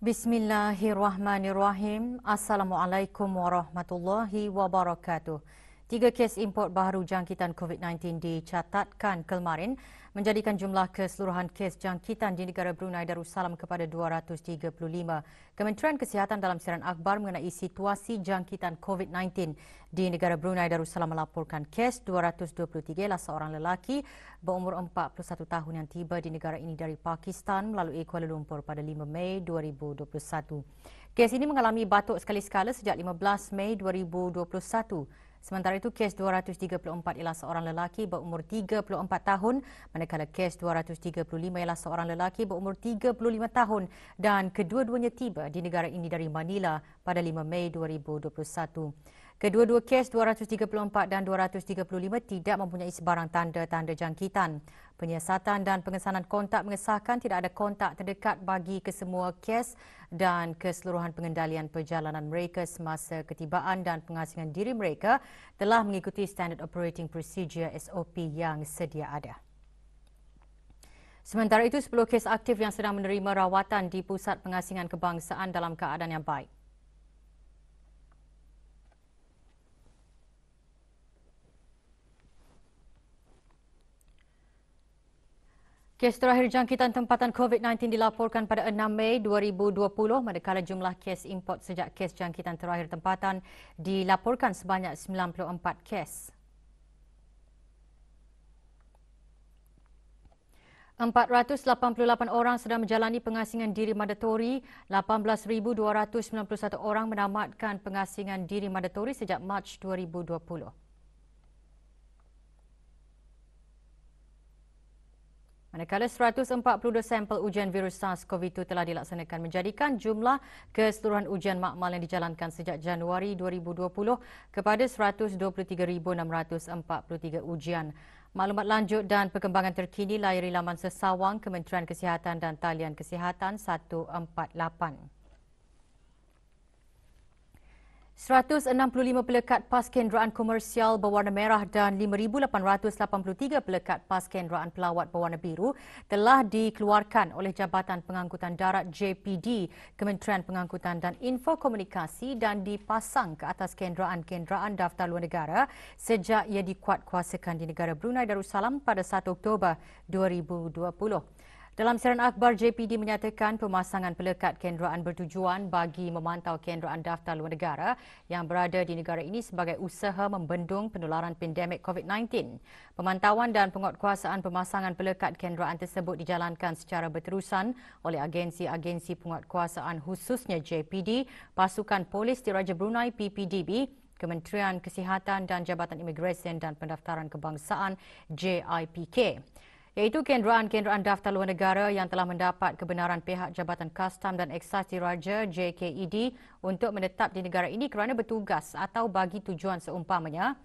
Bismillahirrahmanirrahim. Assalamualaikum warahmatullahi wabarakatuh. 3 kes import baru jangkitan COVID-19 dicatatkan kemarin, menjadikan jumlah keseluruhan kes jangkitan di negara Brunei Darussalam kepada 235. Kementerian Kesihatan dalam siaran akhbar mengenai situasi jangkitan COVID-19 di negara Brunei Darussalam melaporkan kes 223 ialah seorang lelaki berumur 41 tahun yang tiba di negara ini dari Pakistan melalui Kuala Lumpur pada 5 Mei 2021. Kes ini mengalami batuk sekali sekala sejak 15 Mei 2021. Sementara itu, kes 234 ialah seorang lelaki berumur 34 tahun, manakala kes 235 ialah seorang lelaki berumur 35 tahun dan kedua-duanya tiba di negara ini dari Manila pada 5 Mei 2021. Kedua-dua kes 234 dan 235 tidak mempunyai sebarang tanda-tanda jangkitan. Penyiasatan dan pengesanan kontak mengesahkan tidak ada kontak terdekat bagi kesemua kes dan keseluruhan pengendalian perjalanan mereka semasa ketibaan dan pengasingan diri mereka telah mengikuti Standard Operating Procedure SOP yang sedia ada. Sementara itu, 10 kes aktif yang sedang menerima rawatan di Pusat Pengasingan Kebangsaan dalam keadaan yang baik. Kes terakhir jangkitan tempatan COVID-19 dilaporkan pada 6 Mei 2020, manakala jumlah kes import sejak kes jangkitan terakhir tempatan dilaporkan sebanyak 94 kes. 488 orang sedang menjalani pengasingan diri mandatori, 18,291 orang menamatkan pengasingan diri mandatori sejak Mac 2020. Manakala 142 sampel ujian virus SARS-CoV-2 telah dilaksanakan, menjadikan jumlah keseluruhan ujian makmal yang dijalankan sejak Januari 2020 kepada 123,643 ujian. Maklumat lanjut dan perkembangan terkini layari laman sesawang Kementerian Kesihatan dan Talian Kesihatan 148. 165 pelekat PAS kenderaan komersial berwarna merah dan 5,883 pelekat PAS kenderaan pelawat berwarna biru telah dikeluarkan oleh Jabatan Pengangkutan Darat JPD, Kementerian Pengangkutan dan Infokomunikasi dan dipasang ke atas kenderaan-kenderaan daftar luar negara sejak ia dikuatkuasakan di negara Brunei Darussalam pada 1 Oktober 2020. Dalam siaran akhbar, JPD menyatakan pemasangan pelekat kenderaan bertujuan bagi memantau kenderaan daftar luar negara yang berada di negara ini sebagai usaha membendung penularan pandemik COVID-19. Pemantauan dan penguatkuasaan pemasangan pelekat kenderaan tersebut dijalankan secara berterusan oleh agensi-agensi penguatkuasaan khususnya JPD, Pasukan Polis Diraja Brunei PPDB, Kementerian Kesihatan dan Jabatan Imigresen dan Pendaftaran Kebangsaan JIPK, iaitu kenderaan-kenderaan daftar luar negara yang telah mendapat kebenaran pihak Jabatan Kastam dan Eksas Diraja JKED untuk menetap di negara ini kerana bertugas atau bagi tujuan seumpamanya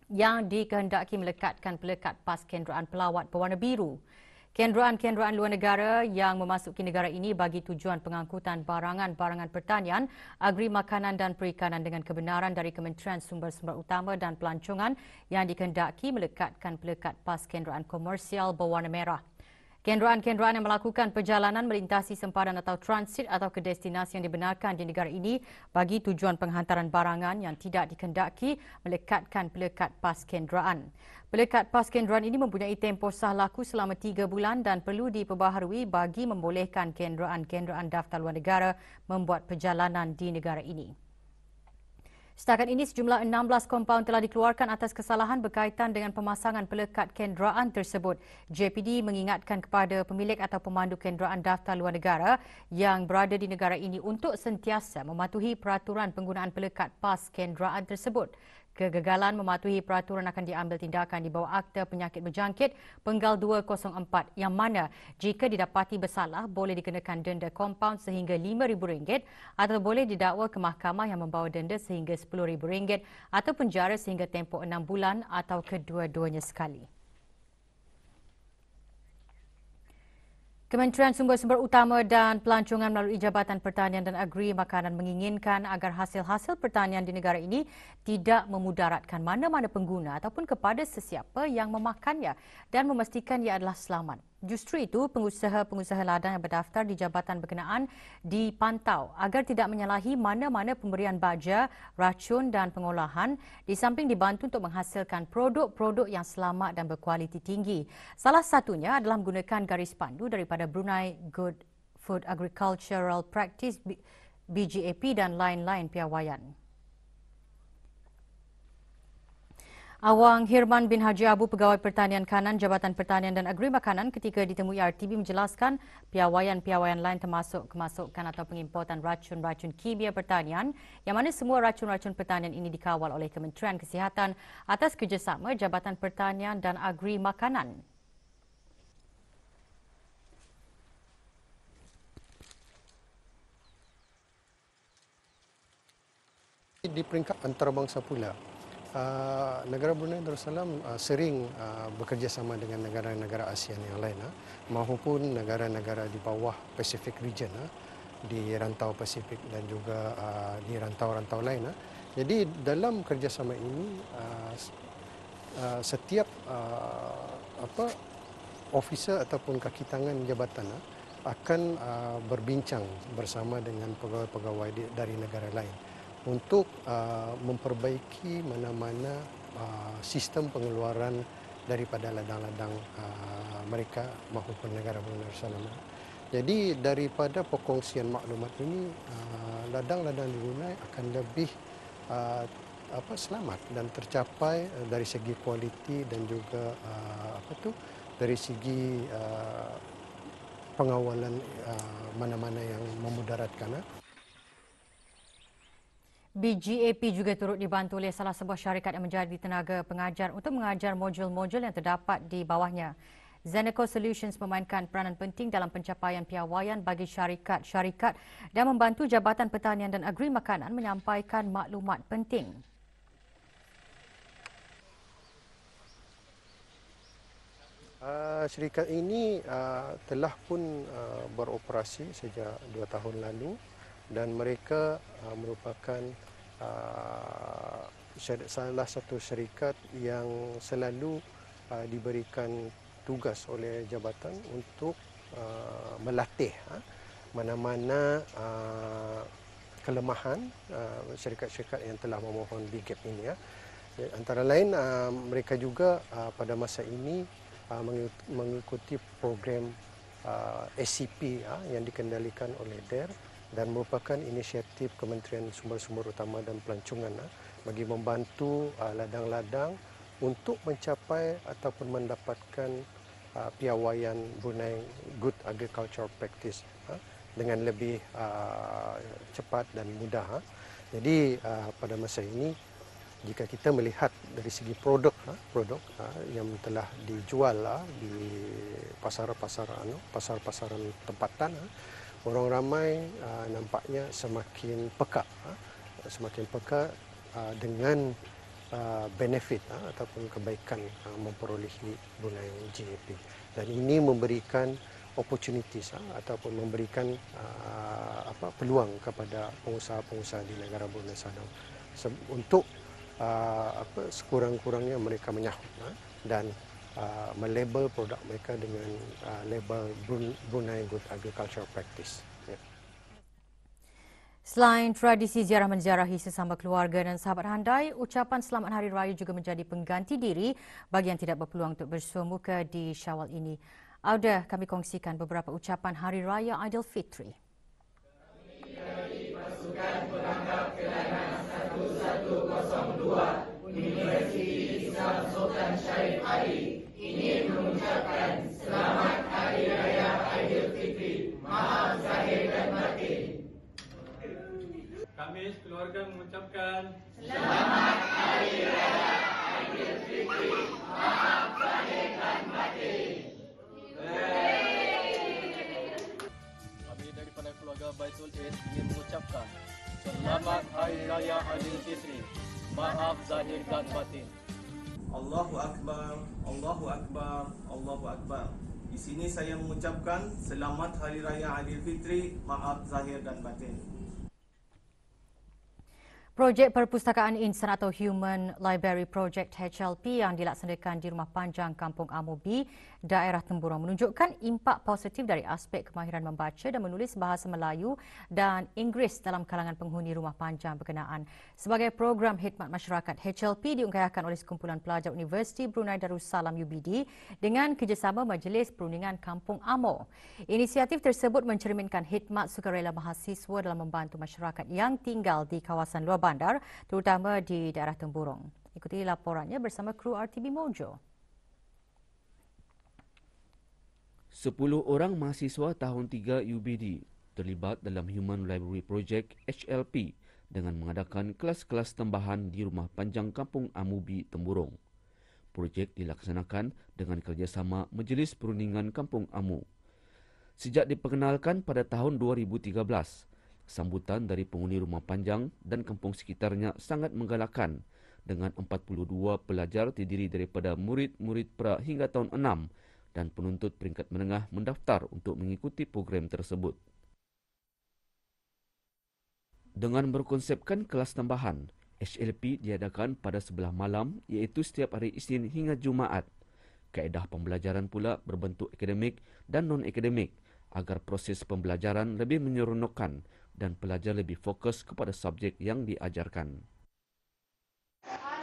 yang dikehendaki melekatkan pelekat PAS kenderaan pelawat berwarna biru. Kenderaan-kenderaan luar negara yang memasuki negara ini bagi tujuan pengangkutan barangan-barangan pertanian, agri makanan dan perikanan dengan kebenaran dari Kementerian Sumber-Sumber Utama dan Pelancongan yang dikehendaki melekatkan pelekat PAS kenderaan komersial berwarna merah. Kenderaan-kenderaan yang melakukan perjalanan melintasi sempadan atau transit atau ke destinasi yang dibenarkan di negara ini bagi tujuan penghantaran barangan yang tidak dikehendaki melekatkan pelekat PAS kenderaan. Pelekat PAS kenderaan ini mempunyai tempoh sah laku selama 3 bulan dan perlu diperbaharui bagi membolehkan kenderaan-kenderaan daftar luar negara membuat perjalanan di negara ini. Setakat ini, sejumlah 16 kompaun telah dikeluarkan atas kesalahan berkaitan dengan pemasangan pelekat kenderaan tersebut. JPD mengingatkan kepada pemilik atau pemandu kenderaan daftar luar negara yang berada di negara ini untuk sentiasa mematuhi peraturan penggunaan pelekat PAS kenderaan tersebut. Kegagalan mematuhi peraturan akan diambil tindakan di bawah Akta Penyakit Berjangkit Penggal 204 yang mana jika didapati bersalah boleh dikenakan denda kompaun sehingga RM5,000 atau boleh didakwa ke mahkamah yang membawa denda sehingga RM10,000 atau penjara sehingga tempoh 6 bulan atau kedua-duanya sekali. Kementerian Sumber-Sumber Utama dan Pelancongan melalui Jabatan Pertanian dan Agri Makanan menginginkan agar hasil-hasil pertanian di negara ini tidak memudaratkan mana-mana pengguna ataupun kepada sesiapa yang memakannya dan memastikan ia adalah selamat. Justru itu, pengusaha-pengusaha ladang yang berdaftar di jabatan berkenaan dipantau agar tidak menyalahi mana-mana pemberian baja, racun dan pengolahan di samping dibantu untuk menghasilkan produk-produk yang selamat dan berkualiti tinggi. Salah satunya adalah menggunakan garis pandu daripada Brunei Good Food Agricultural Practice BGAP dan lain-lain piawaian. Awang Hirman bin Haji Abu, Pegawai Pertanian Kanan Jabatan Pertanian dan Agri Makanan ketika ditemui RTB menjelaskan piawaian-piawaian lain termasuk kemasukan atau pengimportan racun-racun kimia pertanian yang mana semua racun-racun pertanian ini dikawal oleh Kementerian Kesihatan atas kerjasama Jabatan Pertanian dan Agri Makanan. Di peringkat antarabangsa pula, negara Brunei Darussalam sering bekerjasama dengan negara-negara ASEAN yang lain maupun negara-negara di bawah Pacific Region di rantau Pasifik dan juga di rantau-rantau lain. Jadi dalam kerjasama ini setiap officer ataupun kaki tangan jabatan akan berbincang bersama dengan pegawai-pegawai dari negara lain untuk memperbaiki mana-mana sistem pengeluaran daripada ladang-ladang mereka maupun negara Brunei Darussalam. Jadi daripada perkongsian maklumat ini, ladang-ladang di Brunei akan lebih selamat dan tercapai dari segi kualiti dan juga dari segi pengawalan mana-mana yang memudaratkan. BGAP juga turut dibantu oleh salah sebuah syarikat yang menjadi tenaga pengajar untuk mengajar modul-modul yang terdapat di bawahnya. Zeneco Solutions memainkan peranan penting dalam pencapaian piawaian bagi syarikat-syarikat dan membantu Jabatan Pertanian dan Agri Makanan menyampaikan maklumat penting. Syarikat ini telah pun beroperasi sejak 2 tahun lalu dan mereka merupakan salah satu syarikat yang selalu diberikan tugas oleh jabatan untuk melatih mana-mana kelemahan syarikat-syarikat yang telah memohon BGAP ini. Antara lain mereka juga pada masa ini mengikuti program SCP yang dikendalikan oleh DER dan merupakan inisiatif Kementerian Sumber-Sumber Utama dan Pelancongan bagi membantu ladang-ladang untuk mencapai ataupun mendapatkan piawaian Brunei Good Agricultural Practice dengan lebih cepat dan mudah. Jadi pada masa ini jika kita melihat dari segi produk yang telah dijual di pasar-pasaran tempatan, orang ramai nampaknya semakin peka dengan benefit ataupun kebaikan memperolehi Brunei GAP. Dan ini memberikan opportunities ataupun memberikan peluang kepada pengusaha-pengusaha di negara Brunei Darussalam untuk sekurang-kurangnya mereka menyahut dan melabel produk mereka dengan label Brunei Good Agricultural Practice. Selain tradisi ziarah menziarahi sesama keluarga dan sahabat handai, ucapan Selamat Hari Raya juga menjadi pengganti diri bagi yang tidak berpeluang untuk bersua muka di Syawal ini. Auda kami kongsikan beberapa ucapan Hari Raya Aidilfitri. Kami dari pasukan perangkap kelangan 1102 Universiti Islam Sultan Syarif Ali ingin mengucapkan Selamat Hari Raya Aidilfitri. Maaf zahir dan batin. Kami keluarga mengucapkan Selamat Hari Raya Aidilfitri. Maaf zahir dan batin. Kami daripada keluarga Baitul Id ingin mengucapkan Selamat Hari Raya Aidilfitri. Maaf zahir dan batin. Allahu Akbar, Allahu Akbar, Allahu Akbar. Di sini saya mengucapkan Selamat Hari Raya Aidilfitri. Maaf zahir dan batin. Projek Perpustakaan Insan atau Human Library Project HLP yang dilaksanakan di Rumah Panjang Kampung Amobi, daerah Temburong menunjukkan impak positif dari aspek kemahiran membaca dan menulis bahasa Melayu dan Inggeris dalam kalangan penghuni rumah panjang berkenaan. Sebagai program khidmat masyarakat, HLP diungkayahkan oleh sekumpulan pelajar Universiti Brunei Darussalam UBD dengan kerjasama Majlis Perundingan Kampung Amo. Inisiatif tersebut mencerminkan khidmat sukarela mahasiswa dalam membantu masyarakat yang tinggal di kawasan luar bandar, terutama di daerah Temburong. Ikuti laporannya bersama kru RTB Mojo. 10 orang mahasiswa tahun 3 UBD terlibat dalam Human Library Project HLP dengan mengadakan kelas-kelas tambahan di Rumah Panjang Kampung Amobi, Temburong. Projek dilaksanakan dengan kerjasama Majlis Perundingan Kampung Amo. Sejak diperkenalkan pada tahun 2013, sambutan dari penghuni rumah panjang dan kampung sekitarnya sangat menggalakkan dengan 42 pelajar terdiri daripada murid-murid pra hingga tahun 6 dan penuntut peringkat menengah mendaftar untuk mengikuti program tersebut. Dengan berkonsepkan kelas tambahan, HLP diadakan pada sebelah malam iaitu setiap hari Isnin hingga Jumaat. Kaedah pembelajaran pula berbentuk akademik dan non-akademik agar proses pembelajaran lebih menyeronokkan dan pelajar lebih fokus kepada subjek yang diajarkan.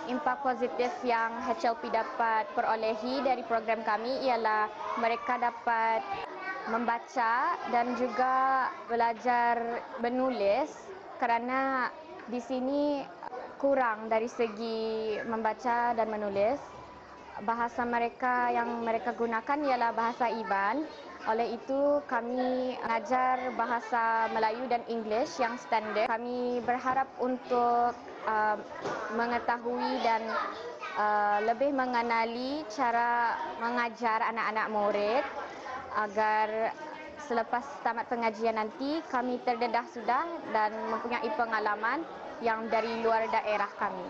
Impak positif yang HLP dapat perolehi dari program kami ialah mereka dapat membaca dan juga belajar menulis kerana di sini kurang dari segi membaca dan menulis. Bahasa mereka yang mereka gunakan ialah bahasa Iban. Oleh itu, kami mengajar bahasa Melayu dan Inggeris yang standard. Kami berharap untuk mengetahui dan lebih mengenali cara mengajar anak-anak murid agar selepas tamat pengajian nanti kami terdedah sudah dan mempunyai pengalaman yang dari luar daerah kami.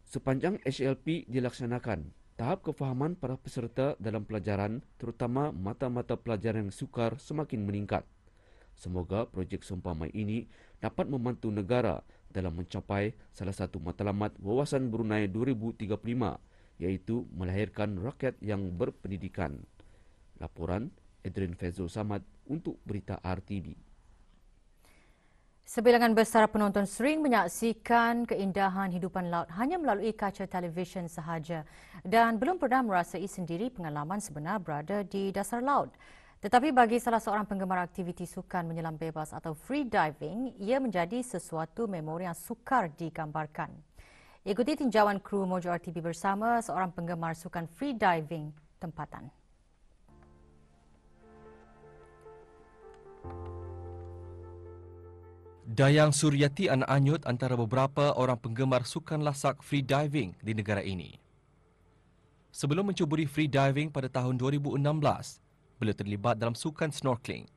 Sepanjang HLP dilaksanakan, tahap kefahaman para peserta dalam pelajaran, terutama mata-mata pelajaran yang sukar, semakin meningkat. Semoga projek seumpama ini dapat membantu negara dalam mencapai salah satu matlamat Wawasan Brunei 2035, iaitu melahirkan rakyat yang berpendidikan. Laporan Adrian Fezul Samad untuk Berita RTB. Sebilangan besar penonton sering menyaksikan keindahan hidupan laut hanya melalui kaca televisyen sahaja dan belum pernah merasai sendiri pengalaman sebenar berada di dasar laut. Tetapi bagi salah seorang penggemar aktiviti sukan menyelam bebas atau free diving, ia menjadi sesuatu memori yang sukar digambarkan. Ikuti tinjauan kru Mojo RTB bersama seorang penggemar sukan free diving tempatan. Dayang Suryati anak anyut antara beberapa orang penggemar sukan lasak free diving di negara ini. Sebelum mencuburi free diving pada tahun 2016, beliau terlibat dalam sukan snorkeling.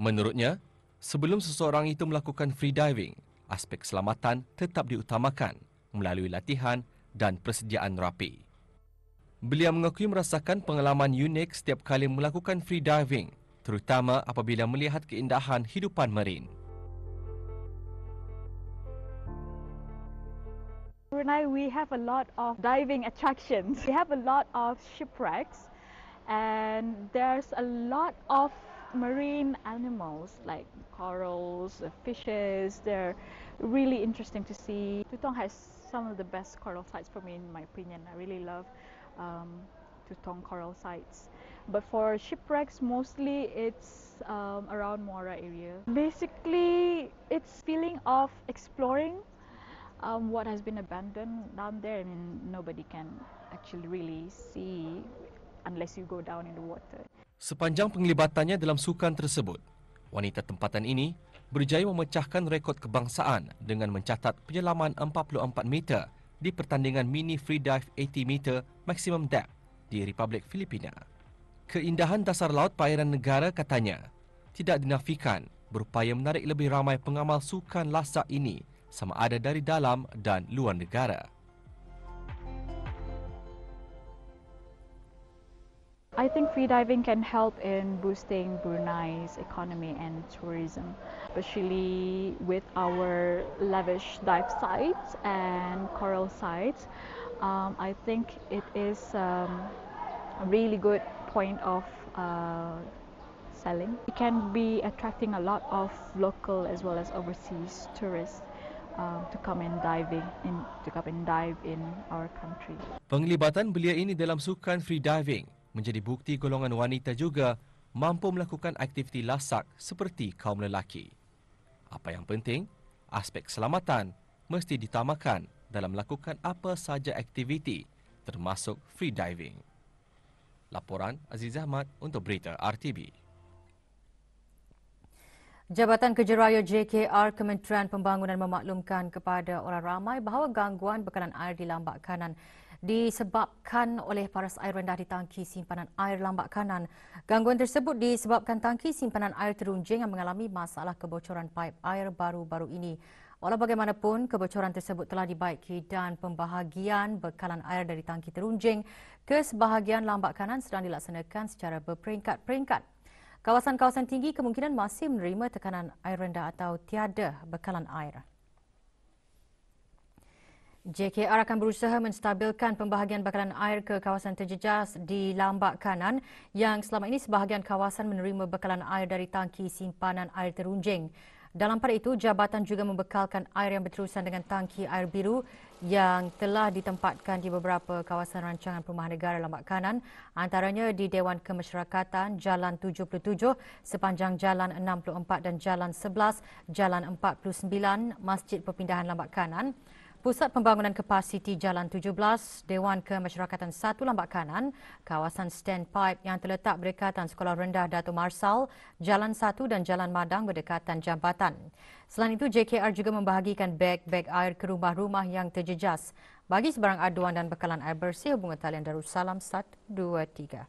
Menurutnya, sebelum seseorang itu melakukan free diving, aspek keselamatan tetap diutamakan melalui latihan dan persediaan rapi. Beliau mengakui merasakan pengalaman unik setiap kali melakukan free diving, terutama apabila melihat keindahan hidupan marin. Brunei, we have a lot of diving attractions. We have a lot of shipwrecks and there's a lot of marine animals like corals, fishes. They're really interesting to see. Tutong has some of the best coral sites for me, in my opinion. I really love Tutong coral sites. But for shipwrecks, mostly it's around Muara area. Basically, it's feeling of exploring what has been abandoned down there. I mean, nobody can actually really see unless you go down in the water. Sepanjang penglibatannya dalam sukan tersebut, wanita tempatan ini berjaya memecahkan rekod kebangsaan dengan mencatat penyelaman 44 meter di pertandingan mini free dive 80 meter maximum depth di Republik Filipina. Keindahan dasar laut perairan negara, katanya, tidak dinafikan berupaya menarik lebih ramai pengamal sukan lasak ini sama ada dari dalam dan luar negara. I think free diving can help in boosting Brunei's economy and tourism, especially with our lavish dive sites and coral sites. I think it is a really good point of selling. It can be attracting a lot of local as well as overseas tourists to come and dive in our country. Penglibatan belia ini dalam sukan free diving menjadi bukti golongan wanita juga mampu melakukan aktiviti lasak seperti kaum lelaki. Apa yang penting, aspek keselamatan mesti ditamakan dalam melakukan apa sahaja aktiviti termasuk free diving. Laporan Aziz Ahmad untuk Berita RTB. Jabatan Kerja Raya JKR Kementerian Pembangunan memaklumkan kepada orang ramai bahawa gangguan bekalan air di Lambak Kanan disebabkan oleh paras air rendah di tangki simpanan air Lambak Kanan. Gangguan tersebut disebabkan tangki simpanan air terunjing yang mengalami masalah kebocoran paip air baru-baru ini. Walau bagaimanapun, kebocoran tersebut telah dibaiki dan pembahagian bekalan air dari tangki terunjing ke sebahagian Lambak Kanan sedang dilaksanakan secara berperingkat-peringkat. Kawasan-kawasan tinggi kemungkinan masih menerima tekanan air rendah atau tiada bekalan air. JKR akan berusaha menstabilkan pembahagian bekalan air ke kawasan terjejas di Lambak Kanan yang selama ini sebahagian kawasan menerima bekalan air dari tangki simpanan air terunjing. Dalam pada itu, jabatan juga membekalkan air yang berterusan dengan tangki air biru yang telah ditempatkan di beberapa kawasan rancangan perumahan negara Lambak Kanan, antaranya di Dewan Kemasyarakatan Jalan 77, sepanjang Jalan 64 dan Jalan 11, Jalan 49, Masjid Perpindahan Lambak Kanan, Pusat Pembangunan Kapasiti Jalan 17, Dewan Kemasyarakatan 1 Lambak Kanan, kawasan standpipe yang terletak berdekatan Sekolah Rendah Dato' Marsal, Jalan 1 dan Jalan Madang berdekatan jambatan. Selain itu, JKR juga membahagikan beg-beg air ke rumah-rumah yang terjejas. Bagi sebarang aduan dan bekalan air bersih, hubungi talian Darussalam 123.